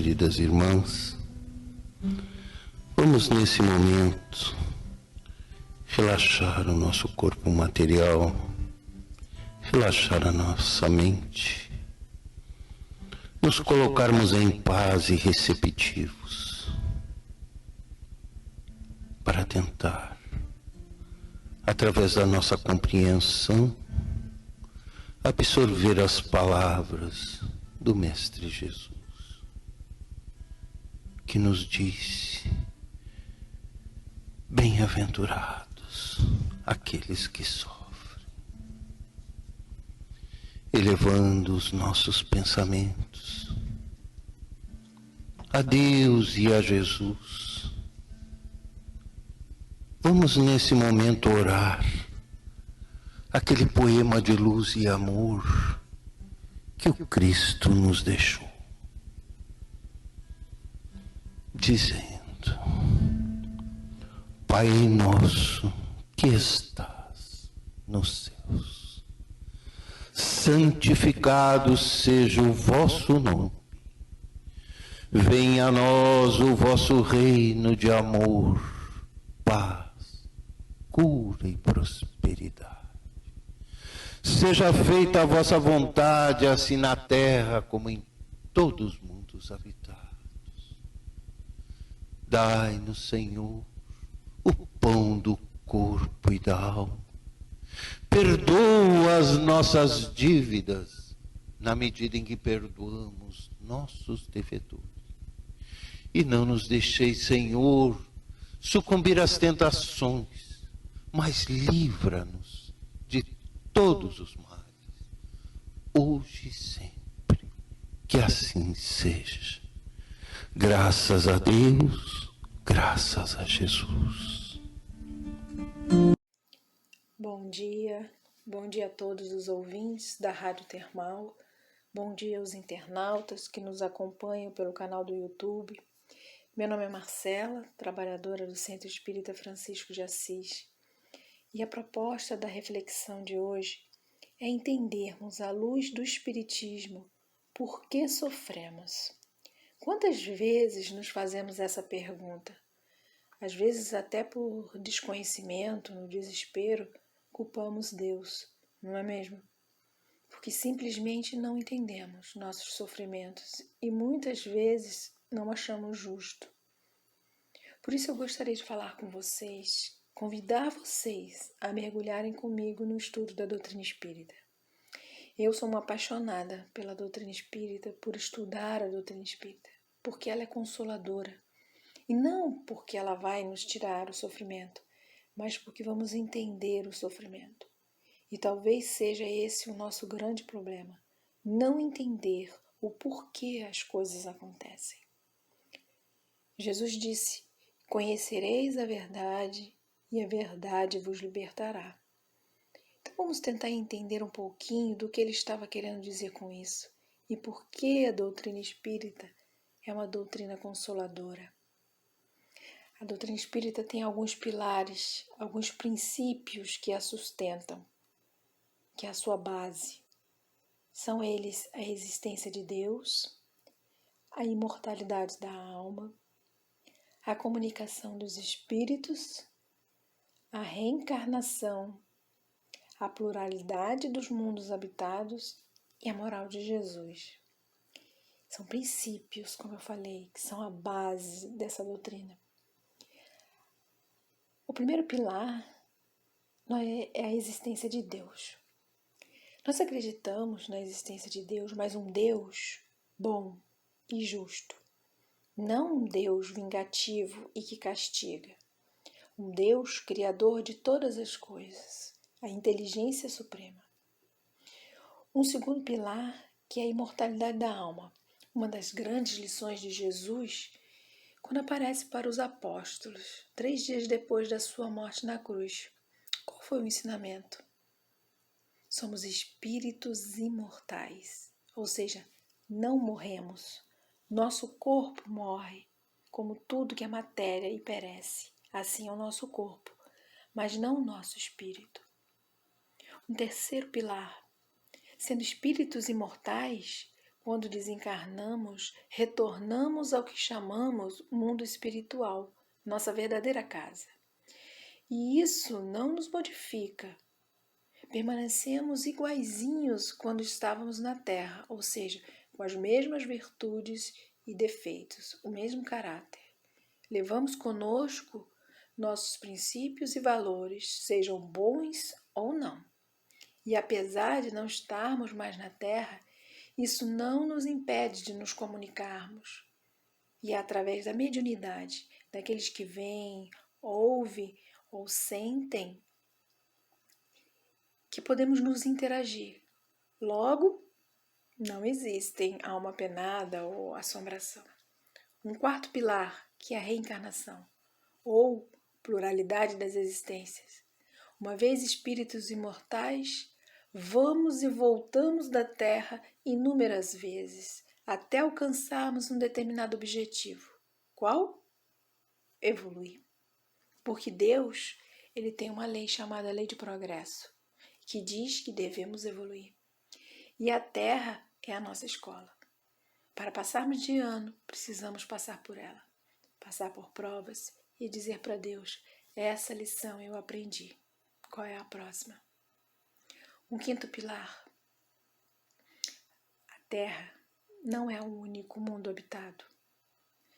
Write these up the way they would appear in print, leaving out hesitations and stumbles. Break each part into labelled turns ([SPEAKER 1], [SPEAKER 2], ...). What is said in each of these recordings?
[SPEAKER 1] queridas irmãs, vamos nesse momento relaxar o nosso corpo material, relaxar a nossa mente, nos colocarmos em paz e receptivos para tentar, através da nossa compreensão, absorver as palavras do Mestre Jesus, que nos disse: bem-aventurados aqueles que sofrem, elevando os nossos pensamentos a Deus e a Jesus. Vamos nesse momento orar aquele poema de luz e amor que o Cristo nos deixou, dizendo: Pai nosso que estás nos céus, santificado seja o vosso nome. Venha a nós o vosso reino de amor, paz, cura e prosperidade. Seja feita a vossa vontade, assim na terra como em todos os mundos habitados. Dai-nos, Senhor, o pão do corpo e da alma. Perdoa as nossas dívidas, na medida em que perdoamos nossos devedores. E não nos deixeis, Senhor, sucumbir às tentações, mas livra-nos de todos os males, hoje e sempre, que assim seja. Graças a Deus, graças a Jesus.
[SPEAKER 2] Bom dia a todos os ouvintes da Rádio Termal, bom dia aos internautas que nos acompanham pelo canal do YouTube. Meu nome é Marcela, trabalhadora do Centro Espírita Francisco de Assis, e a proposta da reflexão de hoje é entendermos à luz do Espiritismo por que sofremos. Quantas vezes nos fazemos essa pergunta? Às vezes até por desconhecimento, no desespero, culpamos Deus, não é mesmo? Porque simplesmente não entendemos nossos sofrimentos e muitas vezes não achamos justo. Por isso eu gostaria de falar com vocês, convidar vocês a mergulharem comigo no estudo da doutrina espírita. Eu sou uma apaixonada pela doutrina espírita, por estudar a doutrina espírita, porque ela é consoladora. E não porque ela vai nos tirar o sofrimento, mas porque vamos entender o sofrimento. E talvez seja esse o nosso grande problema, não entender o porquê as coisas acontecem. Jesus disse: conhecereis a verdade e a verdade vos libertará. Então vamos tentar entender um pouquinho do que ele estava querendo dizer com isso e por que a doutrina espírita é uma doutrina consoladora. A doutrina espírita tem alguns pilares, alguns princípios que a sustentam, que é a sua base. São eles a existência de Deus, a imortalidade da alma, a comunicação dos espíritos, a reencarnação, a pluralidade dos mundos habitados e a moral de Jesus. São princípios, como eu falei, que são a base dessa doutrina. O primeiro pilar é a existência de Deus. Nós acreditamos na existência de Deus, mas um Deus bom e justo. Não um Deus vingativo e que castiga. Um Deus criador de todas as coisas, a inteligência suprema. Um segundo pilar, que é a imortalidade da alma. Uma das grandes lições de Jesus, quando aparece para os apóstolos, 3 dias depois da sua morte na cruz. Qual foi o ensinamento? Somos espíritos imortais, ou seja, não morremos. Nosso corpo morre, como tudo que é matéria e perece. Assim é o nosso corpo, mas não o nosso espírito. Um terceiro pilar, sendo espíritos imortais, quando desencarnamos, retornamos ao que chamamos mundo espiritual, nossa verdadeira casa. E isso não nos modifica. Permanecemos iguaizinhos quando estávamos na Terra, ou seja, com as mesmas virtudes e defeitos, o mesmo caráter. Levamos conosco nossos princípios e valores, sejam bons ou não. E apesar de não estarmos mais na Terra, isso não nos impede de nos comunicarmos. E é através da mediunidade, daqueles que veem, ouvem ou sentem, que podemos nos interagir. Logo, não existem alma penada ou assombração. Um quarto pilar, que é a reencarnação, ou pluralidade das existências. Uma vez espíritos imortais, vamos e voltamos da Terra inúmeras vezes, até alcançarmos um determinado objetivo. Qual? Evoluir. Porque Deus, ele tem uma lei chamada Lei de Progresso, que diz que devemos evoluir. E a Terra é a nossa escola. Para passarmos de ano, precisamos passar por ela, passar por provas e dizer para Deus, essa lição eu aprendi. Qual é a próxima? Um quinto pilar. A Terra não é o único mundo habitado.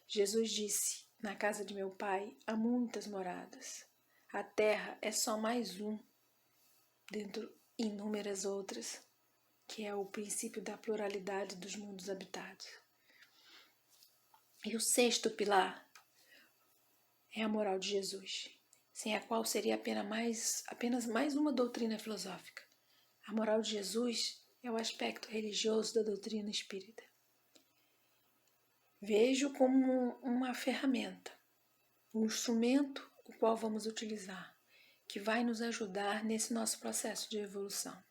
[SPEAKER 2] Jesus disse, na casa de meu Pai há muitas moradas. A Terra é só mais um, dentre inúmeras outras, que é o princípio da pluralidade dos mundos habitados. E o sexto pilar é a moral de Jesus, sem a qual seria apenas mais uma doutrina filosófica. A moral de Jesus é o aspecto religioso da doutrina espírita. Vejo como uma ferramenta, um instrumento o qual vamos utilizar, que vai nos ajudar nesse nosso processo de evolução.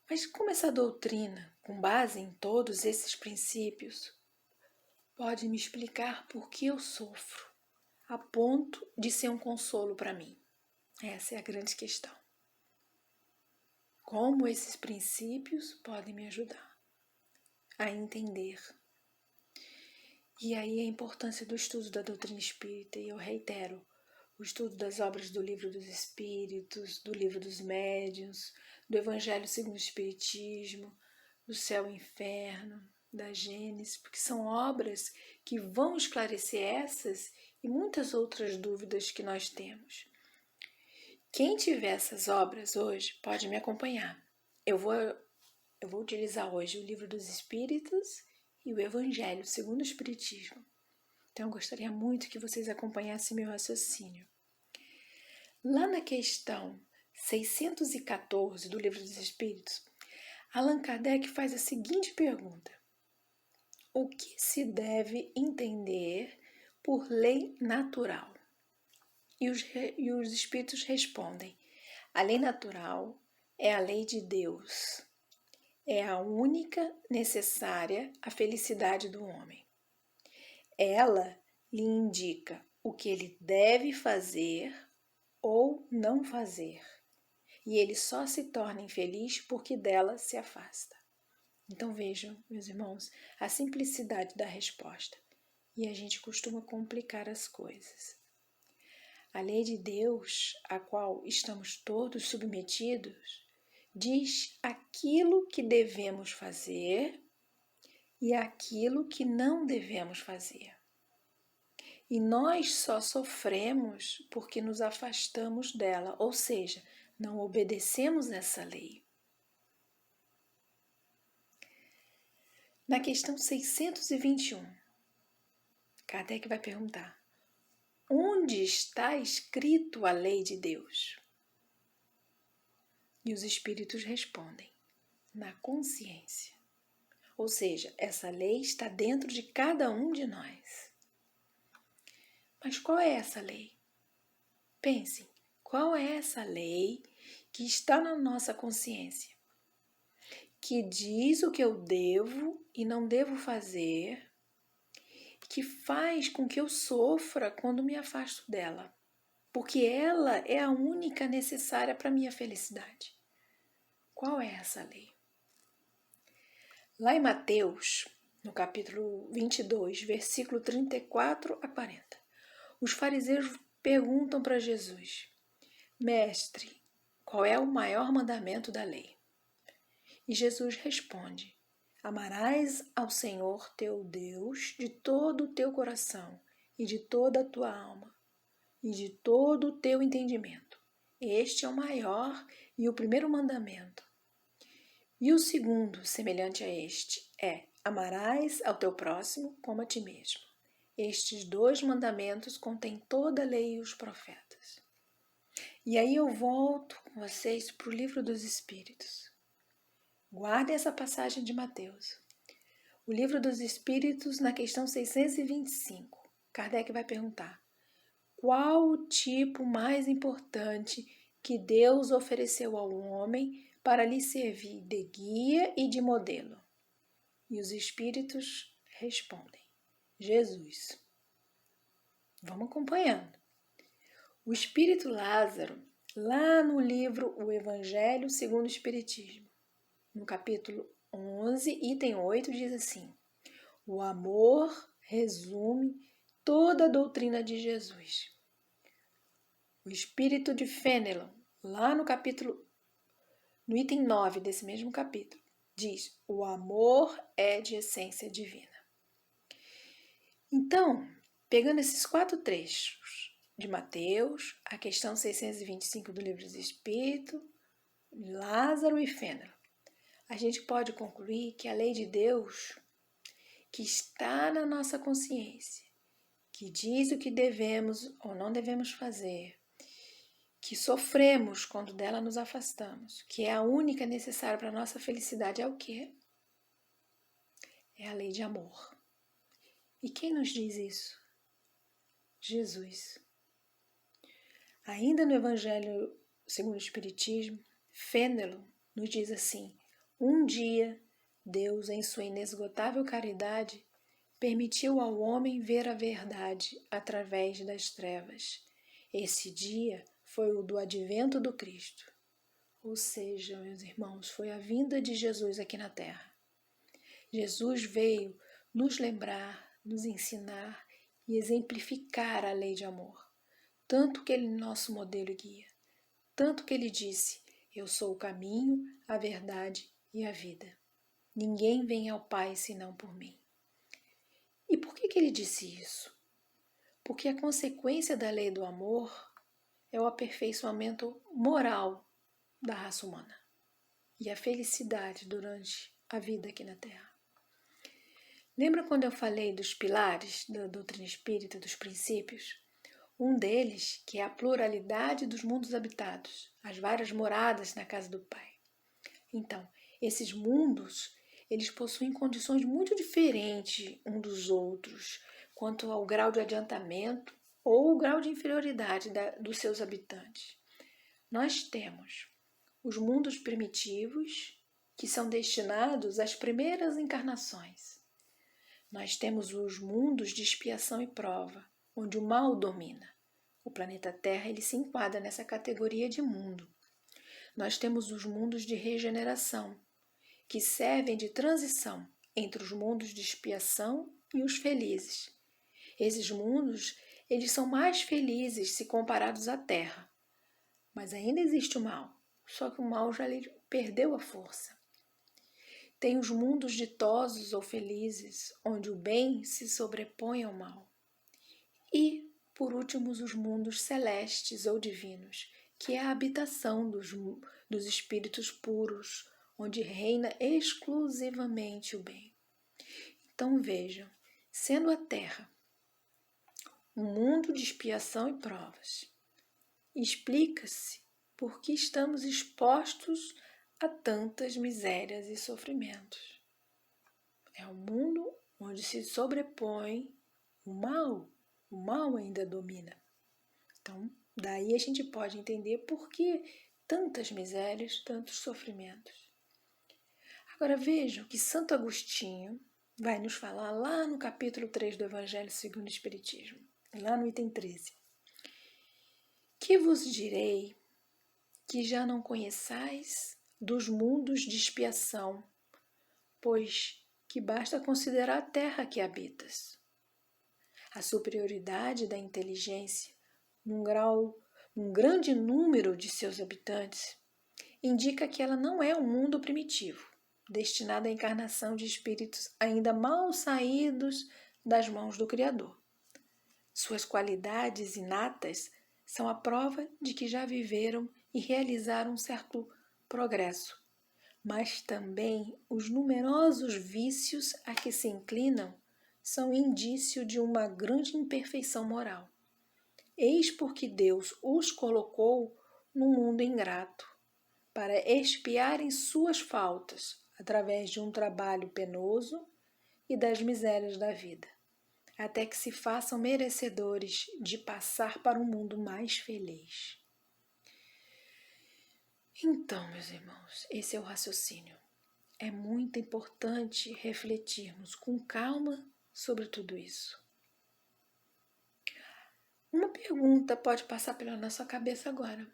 [SPEAKER 2] Mas como essa doutrina, com base em todos esses princípios, pode me explicar por que eu sofro, a ponto de ser um consolo para mim? Essa é a grande questão. Como esses princípios podem me ajudar a entender? E aí a importância do estudo da doutrina espírita, e eu reitero, o estudo das obras do Livro dos Espíritos, do Livro dos Médiuns, do Evangelho segundo o Espiritismo, do Céu e Inferno, da Gênesis, porque são obras que vão esclarecer essas e muitas outras dúvidas que nós temos. Quem tiver essas obras hoje pode me acompanhar. Eu vou utilizar hoje o Livro dos Espíritos e o Evangelho segundo o Espiritismo. Então eu gostaria muito que vocês acompanhassem meu raciocínio. Lá na questão 614 do Livro dos Espíritos, Allan Kardec faz a seguinte pergunta: o que se deve entender por lei natural? E os espíritos respondem: a lei natural é a lei de Deus. É a única necessária à felicidade do homem. Ela lhe indica o que ele deve fazer ou não fazer. E ele só se torna infeliz porque dela se afasta. Então vejam, meus irmãos, a simplicidade da resposta. E a gente costuma complicar as coisas. A lei de Deus, a qual estamos todos submetidos, diz aquilo que devemos fazer e aquilo que não devemos fazer. E nós só sofremos porque nos afastamos dela, ou seja, não obedecemos essa lei. Na questão 621, Kardec vai perguntar: onde está escrito a lei de Deus? E os espíritos respondem: na consciência. Ou seja, essa lei está dentro de cada um de nós. Mas qual é essa lei? Pensem, qual é essa lei que está na nossa consciência? Que diz o que eu devo e não devo fazer, que faz com que eu sofra quando me afasto dela, porque ela é a única necessária para a minha felicidade. Qual é essa lei? Lá em Mateus, no capítulo 22, versículo 34 a 40, os fariseus perguntam para Jesus: Mestre, qual é o maior mandamento da lei? E Jesus responde: Amarás ao Senhor teu Deus de todo o teu coração e de toda a tua alma e de todo o teu entendimento. Este é o maior e o primeiro mandamento. E o segundo, semelhante a este, é: amarás ao teu próximo como a ti mesmo. Estes dois mandamentos contêm toda a lei e os profetas. E aí eu volto com vocês para o Livro dos Espíritos. Guardem essa passagem de Mateus. O Livro dos Espíritos, na questão 625, Kardec vai perguntar: qual o tipo mais importante que Deus ofereceu ao homem para lhe servir de guia e de modelo? E os Espíritos respondem: Jesus. Vamos acompanhando. O Espírito Lázaro, lá no livro O Evangelho segundo o Espiritismo, no capítulo 11, item 8, diz assim: o amor resume toda a doutrina de Jesus. O Espírito de Fenelon, lá no item 9 desse mesmo capítulo, diz: o amor é de essência divina. Então, pegando esses 4 trechos de Mateus, a questão 625 do Livro dos Espíritos, Lázaro e Fenelon, a gente pode concluir que a lei de Deus, que está na nossa consciência, que diz o que devemos ou não devemos fazer, que sofremos quando dela nos afastamos, que é a única necessária para a nossa felicidade, é o quê? É a lei de amor. E quem nos diz isso? Jesus. Ainda no Evangelho segundo o Espiritismo, Fenelon nos diz assim: um dia, Deus, em sua inesgotável caridade, permitiu ao homem ver a verdade através das trevas. Esse dia foi o do advento do Cristo. Ou seja, meus irmãos, foi a vinda de Jesus aqui na Terra. Jesus veio nos lembrar, nos ensinar e exemplificar a lei de amor. Tanto que ele é nosso modelo e guia. Tanto que ele disse: eu sou o caminho, a verdade e a vida. Ninguém vem ao Pai senão por mim. E por que ele disse isso? Porque a consequência da lei do amor é o aperfeiçoamento moral da raça humana e a felicidade durante a vida aqui na Terra. Lembra quando eu falei dos pilares da doutrina espírita, dos princípios? Um deles, que é a pluralidade dos mundos habitados, as várias moradas na casa do Pai. Então, esses mundos, eles possuem condições muito diferentes uns dos outros, quanto ao grau de adiantamento ou o grau de inferioridade dos seus habitantes. Nós temos os mundos primitivos, que são destinados às primeiras encarnações. Nós temos os mundos de expiação e prova, onde o mal domina. O planeta Terra ele se enquadra nessa categoria de mundo. Nós temos os mundos de regeneração, que servem de transição entre os mundos de expiação e os felizes. Esses mundos eles são mais felizes se comparados à Terra, mas ainda existe o mal, só que o mal já perdeu a força. Tem os mundos ditosos ou felizes, onde o bem se sobrepõe ao mal. E, por último, os mundos celestes ou divinos, que é a habitação dos espíritos puros, onde reina exclusivamente o bem. Então vejam, sendo a Terra um mundo de expiação e provas, explica-se por que estamos expostos a tantas misérias e sofrimentos. É um mundo onde se sobrepõe o mal ainda domina. Então, daí a gente pode entender por que tantas misérias, tantos sofrimentos. Agora vejam que Santo Agostinho vai nos falar lá no capítulo 3 do Evangelho segundo o Espiritismo, lá no item 13. Que vos direi que já não conheçais dos mundos de expiação, pois que basta considerar a terra que habitas. A superioridade da inteligência, num grande número de seus habitantes, indica que ela não é um mundo primitivo, destinado à encarnação de espíritos ainda mal saídos das mãos do Criador. Suas qualidades inatas são a prova de que já viveram e realizaram um certo progresso, mas também os numerosos vícios a que se inclinam são indício de uma grande imperfeição moral. Eis porque Deus os colocou num mundo ingrato, para expiarem suas faltas através de um trabalho penoso e das misérias da vida, até que se façam merecedores de passar para um mundo mais feliz. Então, meus irmãos, esse é o raciocínio. É muito importante refletirmos com calma sobre tudo isso. Uma pergunta pode passar pela nossa cabeça agora.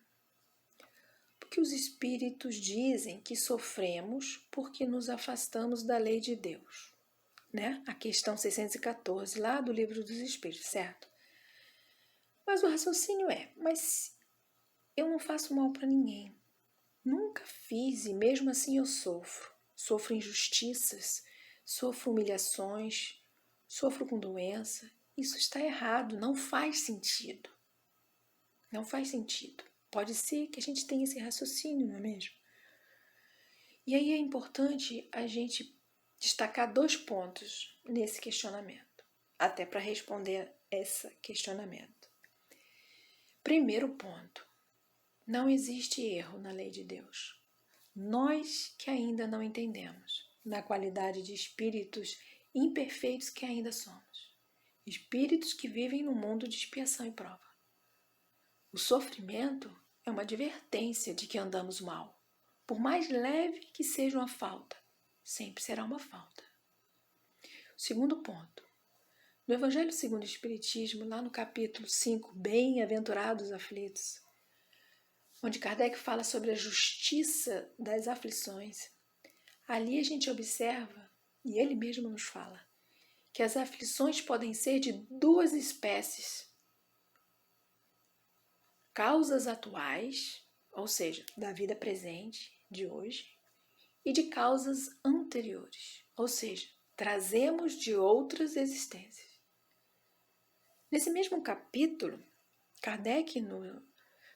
[SPEAKER 2] Por que os espíritos dizem que sofremos porque nos afastamos da lei de Deus? Né? A questão 614, lá do Livro dos Espíritos, certo? Mas o raciocínio mas eu não faço mal para ninguém. Nunca fiz e mesmo assim eu sofro. Sofro injustiças, sofro humilhações, sofro com doença. Isso está errado, não faz sentido. Não faz sentido. Pode ser que a gente tenha esse raciocínio, não é mesmo? E aí é importante a gente destacar 2 pontos nesse questionamento, até para responder esse questionamento. Primeiro ponto, não existe erro na lei de Deus. Nós que ainda não entendemos, na qualidade de espíritos imperfeitos que ainda somos, espíritos que vivem num mundo de expiação e prova. O sofrimento é uma advertência de que andamos mal. Por mais leve que seja uma falta, sempre será uma falta. Segundo ponto. No Evangelho segundo o Espiritismo, lá no capítulo 5, Bem-aventurados aflitos, onde Kardec fala sobre a justiça das aflições, ali a gente observa, e ele mesmo nos fala, que as aflições podem ser de 2 espécies. Causas atuais, ou seja, da vida presente, de hoje, e de causas anteriores, ou seja, trazemos de outras existências. Nesse mesmo capítulo, Kardec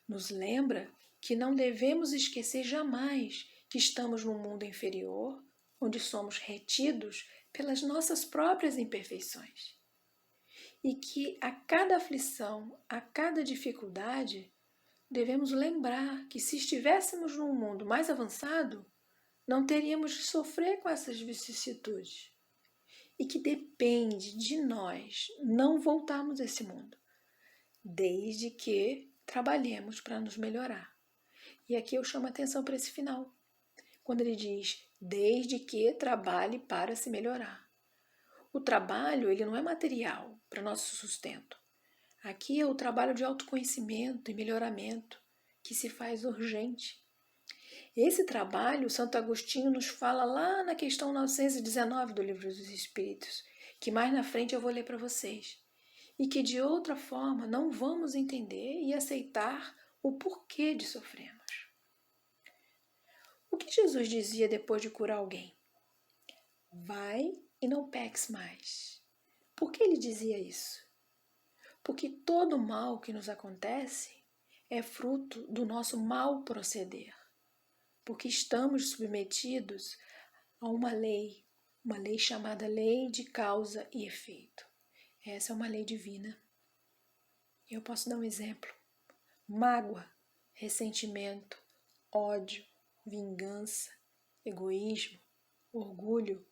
[SPEAKER 2] nos lembra que não devemos esquecer jamais que estamos num mundo inferior, onde somos retidos pelas nossas próprias imperfeições. E que a cada aflição, a cada dificuldade, devemos lembrar que se estivéssemos num mundo mais avançado, não teríamos de sofrer com essas vicissitudes. E que depende de nós não voltarmos a esse mundo, desde que trabalhemos para nos melhorar. E aqui eu chamo a atenção para esse final, quando ele diz, desde que trabalhe para se melhorar. O trabalho, ele não é material para nosso sustento. Aqui é o trabalho de autoconhecimento e melhoramento, que se faz urgente. Esse trabalho, Santo Agostinho nos fala lá na questão 919 do Livro dos Espíritos, que mais na frente eu vou ler para vocês, e que de outra forma não vamos entender e aceitar o porquê de sofrermos. O que Jesus dizia depois de curar alguém? Vai e não peques mais. Por que ele dizia isso? Porque todo mal que nos acontece é fruto do nosso mau proceder. Porque estamos submetidos a uma lei chamada lei de causa e efeito. Essa é uma lei divina. Eu posso dar um exemplo. Mágoa, ressentimento, ódio, vingança, egoísmo, orgulho,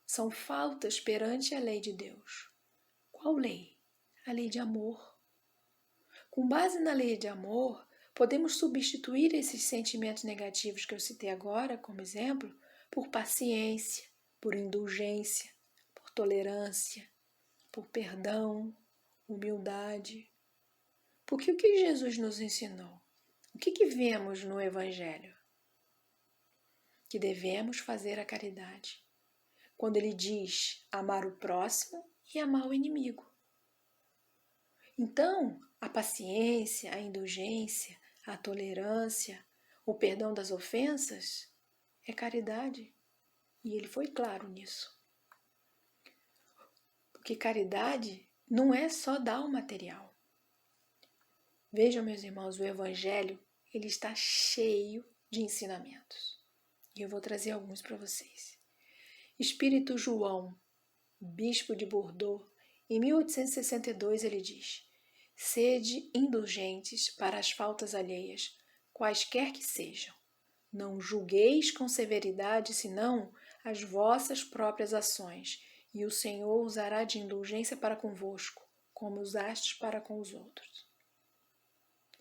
[SPEAKER 2] são faltas perante a lei de Deus. Qual lei? A lei de amor. Com base na lei de amor, podemos substituir esses sentimentos negativos que eu citei agora, como exemplo, por paciência, por indulgência, por tolerância, por perdão, humildade. Porque o que Jesus nos ensinou? O que vemos no Evangelho? Que devemos fazer a caridade. quando ele diz amar o próximo e amar o inimigo. Então, a paciência, a indulgência, a tolerância, o perdão das ofensas é caridade. E ele foi claro nisso. Porque caridade não é só dar o material. Vejam, meus irmãos, o Evangelho ele está cheio de ensinamentos. E eu vou trazer alguns para vocês. Espírito João, bispo de Bordeaux, em 1862 ele diz: sede indulgentes para as faltas alheias, quaisquer que sejam. Não julgueis com severidade, senão as vossas próprias ações, e o Senhor usará de indulgência para convosco, como usastes para com os outros.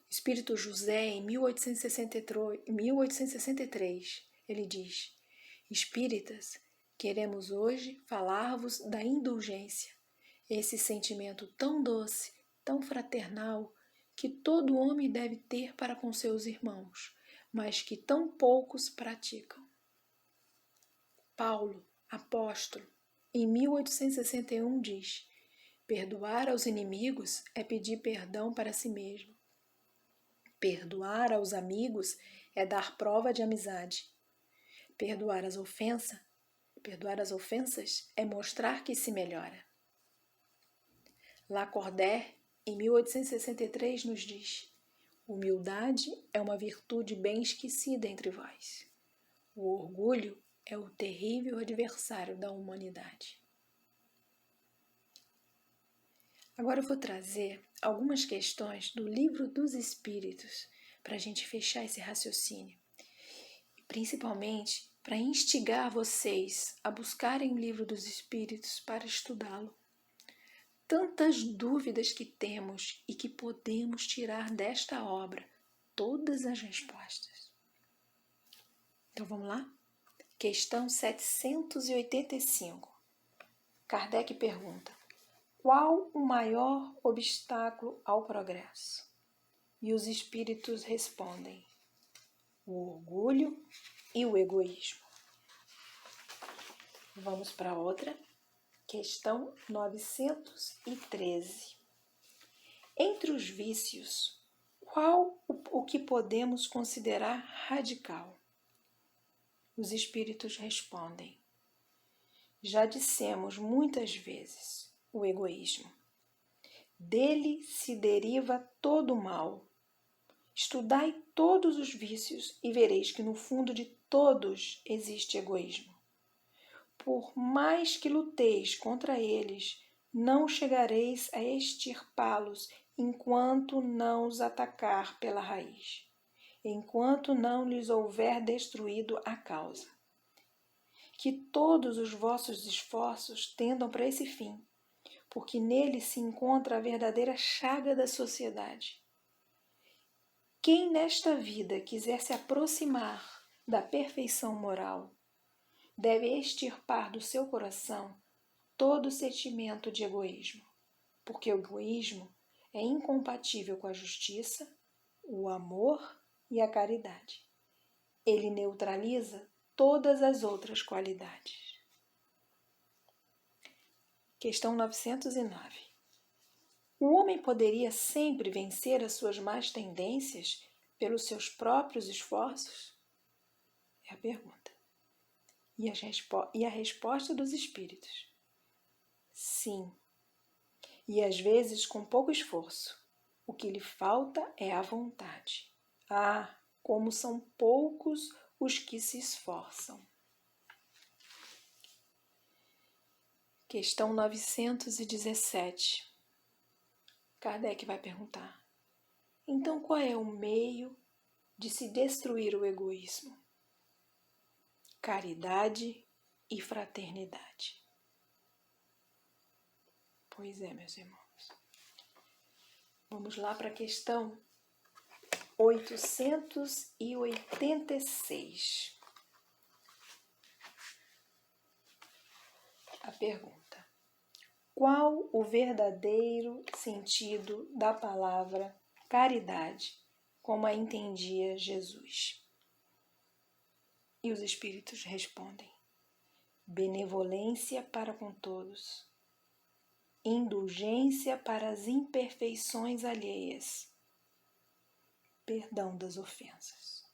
[SPEAKER 2] Espírito José, em 1863, ele diz: Espíritas, queremos hoje falar-vos da indulgência, esse sentimento tão doce, tão fraternal, que todo homem deve ter para com seus irmãos, mas que tão poucos praticam. Paulo, apóstolo, em 1861 diz: perdoar aos inimigos é pedir perdão para si mesmo. Perdoar aos amigos é dar prova de amizade. Perdoar as ofensas é mostrar que se melhora. Lacordaire, em 1863, nos diz: humildade é uma virtude bem esquecida entre vós. O orgulho é o terrível adversário da humanidade. Agora eu vou trazer algumas questões do Livro dos Espíritos para a gente fechar esse raciocínio. Principalmente para instigar vocês a buscarem o Livro dos Espíritos para estudá-lo. Tantas dúvidas que temos e que podemos tirar desta obra, todas as respostas. Então vamos lá? Questão 785. Kardec pergunta: qual o maior obstáculo ao progresso? E os espíritos respondem: o orgulho e o egoísmo. Vamos para outra. Questão 913. Entre os vícios, qual o que podemos considerar radical? Os espíritos respondem: já dissemos muitas vezes, o egoísmo. Dele se deriva todo o mal. Estudai todos os vícios e vereis que no fundo de todos existe egoísmo. Por mais que luteis contra eles, não chegareis a extirpá-los enquanto não os atacar pela raiz, enquanto não lhes houver destruído a causa. Que todos os vossos esforços tendam para esse fim, porque nele se encontra a verdadeira chaga da sociedade. Quem nesta vida quiser se aproximar da perfeição moral, deve extirpar do seu coração todo sentimento de egoísmo, porque o egoísmo é incompatível com a justiça, o amor e a caridade. Ele neutraliza todas as outras qualidades. Questão 909. O homem poderia sempre vencer as suas más tendências pelos seus próprios esforços? É a pergunta. E a resposta dos espíritos: sim. E às vezes com pouco esforço. O que lhe falta é a vontade. Ah, como são poucos os que se esforçam. Questão 917. Kardec vai perguntar: então qual é o meio de se destruir o egoísmo? Caridade e fraternidade. Pois é, meus irmãos. Vamos lá para a questão 886. A pergunta: qual o verdadeiro sentido da palavra caridade, como a entendia Jesus? E os espíritos respondem: benevolência para com todos, indulgência para as imperfeições alheias, perdão das ofensas.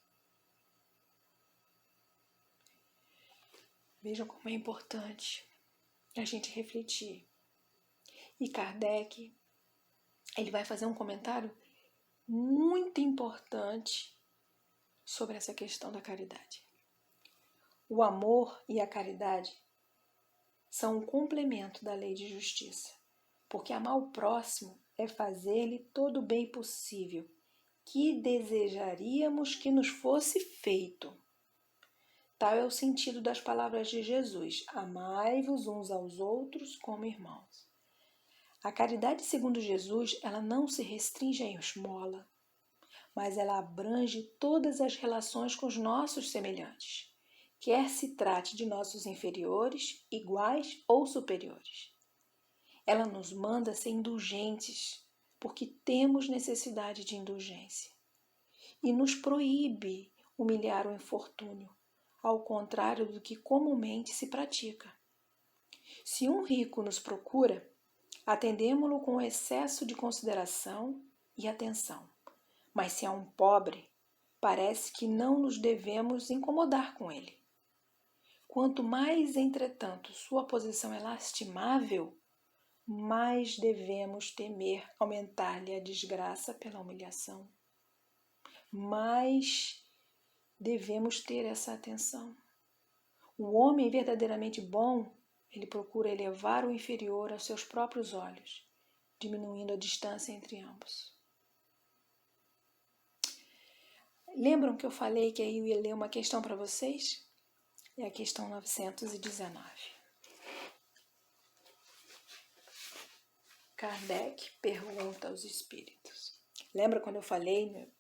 [SPEAKER 2] Vejam como é importante a gente refletir. E Kardec, ele vai fazer um comentário muito importante sobre essa questão da caridade. O amor e a caridade são um complemento da lei de justiça, porque amar o próximo é fazer-lhe todo o bem possível que desejaríamos que nos fosse feito. Tal é o sentido das palavras de Jesus: amai-vos uns aos outros como irmãos. A caridade, segundo Jesus, ela não se restringe à esmola, mas ela abrange todas as relações com os nossos semelhantes, quer se trate de nossos inferiores, iguais ou superiores. Ela nos manda ser indulgentes, porque temos necessidade de indulgência, e nos proíbe humilhar o infortúnio, ao contrário do que comumente se pratica. Se um rico nos procura, atendemo-lo com excesso de consideração e atenção. Mas se é um pobre, parece que não nos devemos incomodar com ele. Quanto mais, entretanto, sua posição é lastimável, mais devemos temer aumentar-lhe a desgraça pela humilhação. Mais devemos ter essa atenção. O homem verdadeiramente bom, ele procura elevar o inferior aos seus próprios olhos, diminuindo a distância entre ambos. Lembram que eu falei que aí eu ia ler uma questão para vocês? É a questão 919. Kardec pergunta aos espíritos. Lembra quando eu falei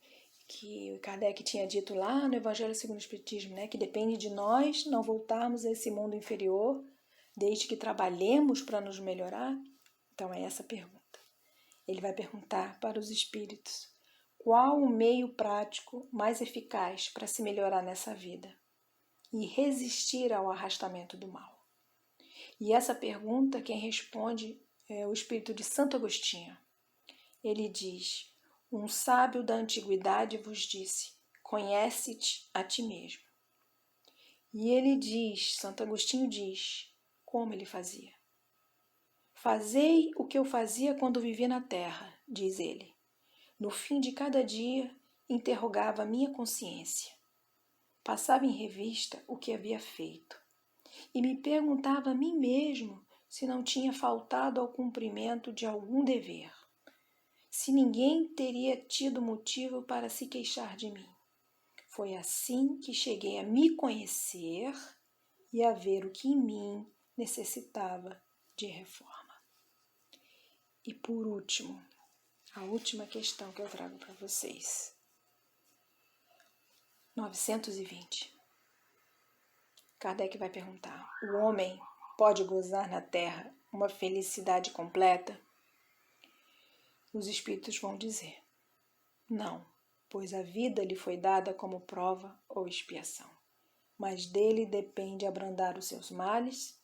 [SPEAKER 2] que Kardec tinha dito lá no Evangelho segundo o Espiritismo, né, que depende de nós não voltarmos a esse mundo inferior, desde que trabalhemos para nos melhorar? Então é essa a pergunta. Ele vai perguntar para os espíritos: qual o meio prático mais eficaz para se melhorar nessa vida e resistir ao arrastamento do mal? E essa pergunta, quem responde é o espírito de Santo Agostinho. Ele diz: um sábio da antiguidade vos disse: conhece-te a ti mesmo. E ele diz, Santo Agostinho diz, como ele fazia. Fazei o que eu fazia quando vivi na terra, diz ele. No fim de cada dia, interrogava a minha consciência. Passava em revista o que havia feito e me perguntava a mim mesmo se não tinha faltado ao cumprimento de algum dever, se ninguém teria tido motivo para se queixar de mim. Foi assim que cheguei a me conhecer e a ver o que em mim necessitava de reforma. E por último, a última questão que eu trago para vocês. 920. Kardec vai perguntar: o homem pode gozar na terra uma felicidade completa? Os espíritos vão dizer: não, pois a vida lhe foi dada como prova ou expiação, mas dele depende abrandar os seus males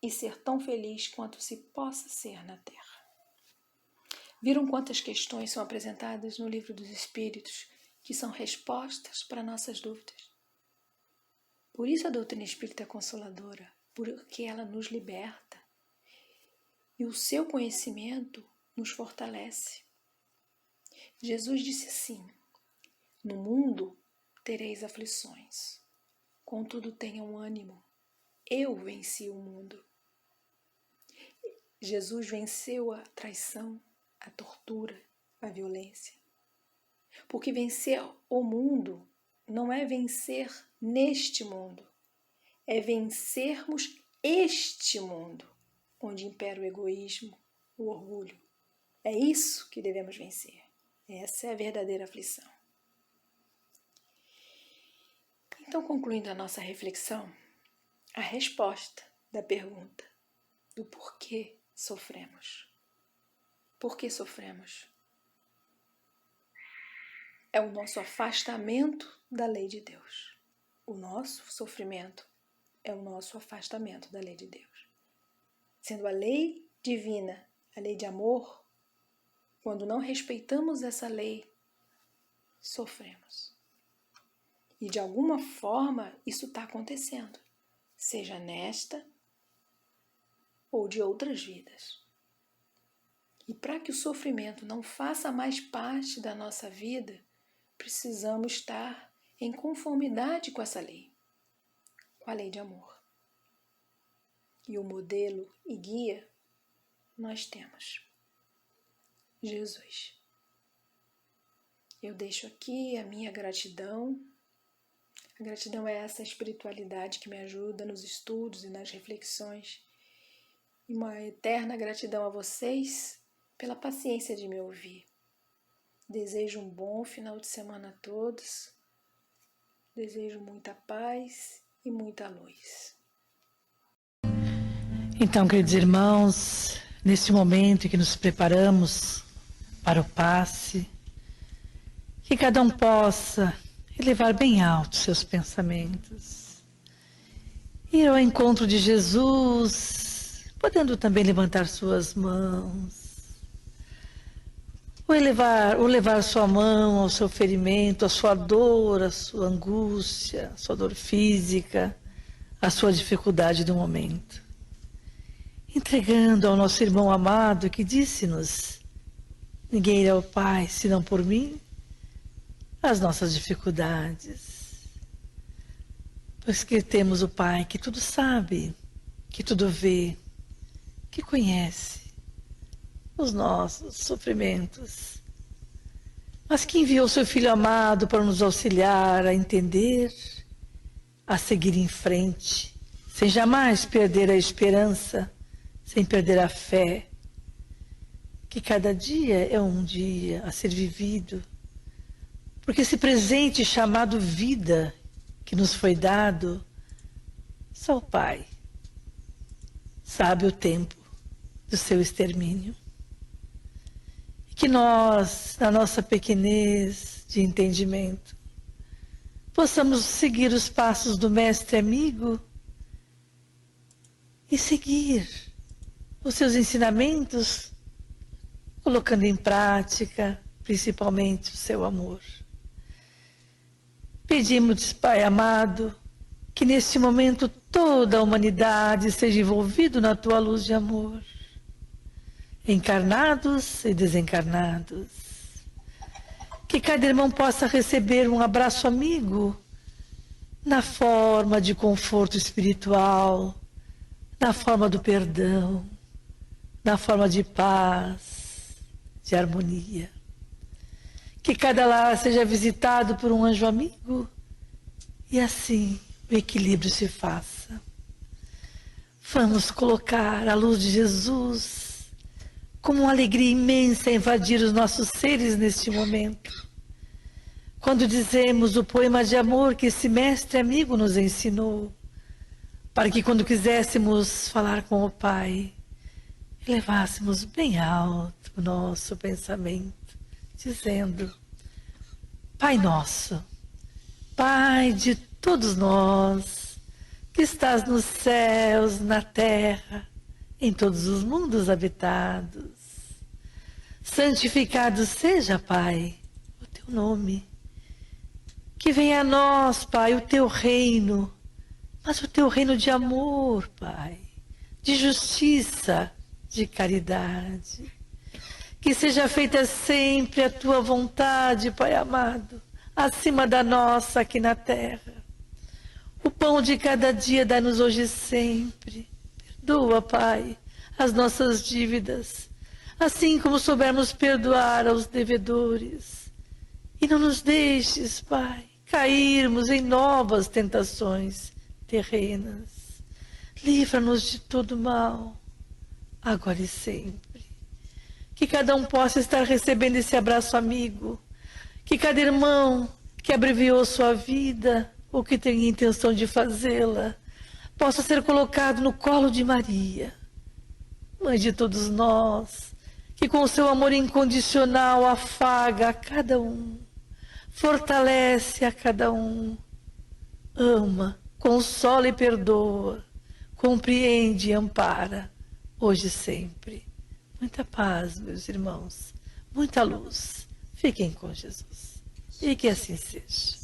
[SPEAKER 2] e ser tão feliz quanto se possa ser na terra. Viram quantas questões são apresentadas no Livro dos Espíritos que são respostas para nossas dúvidas? Por isso a doutrina espírita é consoladora, porque ela nos liberta e o seu conhecimento nos fortalece. Jesus disse assim: no mundo tereis aflições, contudo tenham ânimo, eu venci o mundo. Jesus venceu a traição, a tortura, a violência. Porque vencer o mundo não é vencer neste mundo, é vencermos este mundo, onde impera o egoísmo, o orgulho. É isso que devemos vencer. Essa é a verdadeira aflição. Então, concluindo a nossa reflexão, a resposta da pergunta do porquê sofremos. Por que sofremos? É o nosso afastamento da lei de Deus. O nosso sofrimento é o nosso afastamento da lei de Deus. Sendo a lei divina, a lei de amor, quando não respeitamos essa lei, sofremos. E de alguma forma isso está acontecendo, seja nesta ou de outras vidas. E para que o sofrimento não faça mais parte da nossa vida, precisamos estar em conformidade com essa lei, com a lei de amor. E o modelo e guia nós temos: Jesus. Eu deixo aqui a minha gratidão. A gratidão é essa espiritualidade que me ajuda nos estudos e nas reflexões. E uma eterna gratidão a vocês pela paciência de me ouvir. Desejo um bom final de semana a todos. Desejo muita paz e muita luz.
[SPEAKER 3] Então, queridos irmãos, neste momento em que nos preparamos para o passe, que cada um possa elevar bem alto seus pensamentos, ir ao encontro de Jesus, podendo também levantar suas mãos, ou levar sua mão ao seu ferimento, à sua dor, à sua angústia, à sua dor física, à sua dificuldade do momento. Entregando ao nosso irmão amado que disse-nos: ninguém irá ao Pai senão por mim, as nossas dificuldades. Pois que temos o Pai que tudo sabe, que tudo vê, que conhece os nossos sofrimentos, mas que enviou seu Filho amado para nos auxiliar a entender, a seguir em frente, sem jamais perder a esperança, sem perder a fé, que cada dia é um dia a ser vivido, porque esse presente chamado vida que nos foi dado, só o Pai sabe o tempo do seu extermínio. E que nós, na nossa pequenez de entendimento, possamos seguir os passos do Mestre amigo e seguir os seus ensinamentos, colocando em prática, principalmente, o seu amor. Pedimos, Pai amado, que neste momento toda a humanidade seja envolvida na tua luz de amor, encarnados e desencarnados. Que cada irmão possa receber um abraço amigo na forma de conforto espiritual, na forma do perdão, na forma de paz, de harmonia. Que cada lar seja visitado por um anjo amigo e assim o equilíbrio se faça. Vamos colocar a luz de Jesus como uma alegria imensa a invadir os nossos seres neste momento. Quando dizemos o poema de amor que esse mestre amigo nos ensinou, para que quando quiséssemos falar com o Pai, elevássemos bem alto o nosso pensamento, dizendo: Pai nosso, Pai de todos nós, que estás nos céus, na terra, em todos os mundos habitados, santificado seja, Pai, o teu nome. Que venha a nós, Pai, o teu reino, mas o teu reino de amor, Pai, de justiça, de caridade. Que seja feita sempre a tua vontade, Pai amado, acima da nossa aqui na terra. O pão de cada dia dá-nos hoje e sempre. Perdoa, Pai, as nossas dívidas, assim como soubermos perdoar aos devedores. E não nos deixes, Pai, cairmos em novas tentações terrenas. Livra-nos de todo mal, agora e sempre. Que cada um possa estar recebendo esse abraço amigo. Que cada irmão que abreviou sua vida, ou que tem intenção de fazê-la, possa ser colocado no colo de Maria, Mãe de todos nós, que com o seu amor incondicional afaga a cada um, fortalece a cada um, ama consola e perdoa, compreende e ampara, hoje e sempre. Muita paz, meus irmãos, muita luz. Fiquem com Jesus. E que assim seja.